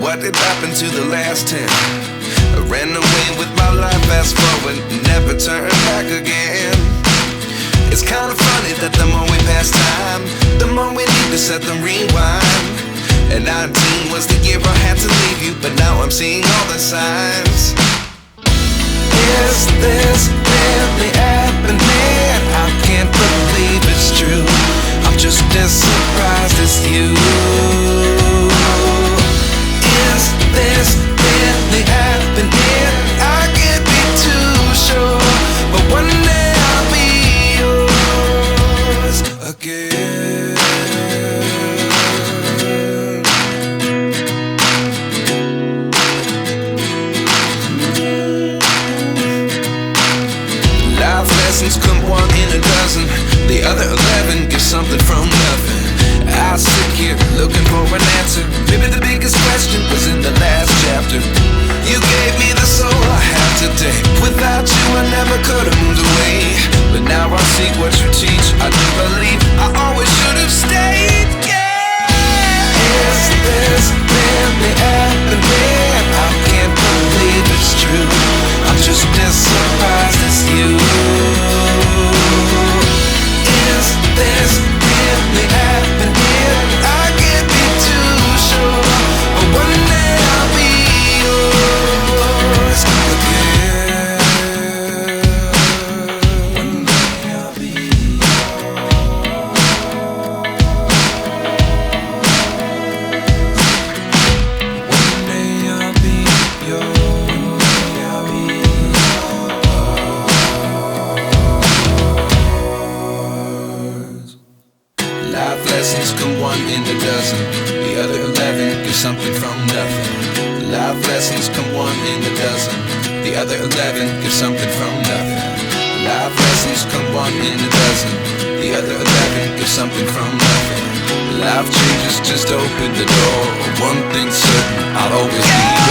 what did happen to the last 10? I ran away with my life, fast forward, never turn back again. It's kind of funny that the more we pass time, the more we need to set them rewind. And 19 was the year I had to leave you, but now I'm seeing all the signs. Is this really happening? I can't believe it's true. I'm just as surprised as you. Is this really happening? I can't be too sure, but one day I'll be yours again. Life lessons come one in a dozen. The other 11 get something from nothing. I sit here looking for an answer. Maybe the biggest question was in the last chapter. You gave me the soul I have today. Without you I never could have moved away. But now I see what you teach. I do believe I always should have stayed. Yeah. Is this really happening? I can't believe it's true. I'm just as surprised as you. Is this really happening? I can't be too sure, but one day I'll be yours again. One day I'll be yours. One day I'll be yours. One day I'll be yours. Life lessons come one in a dozen. The other 11 give something from nothing. Life lessons come one in a dozen. The other 11 give something from nothing. Life lessons come one in a dozen. The other 11 give something from nothing. Life changes just open the door. One thing's certain, I'll always be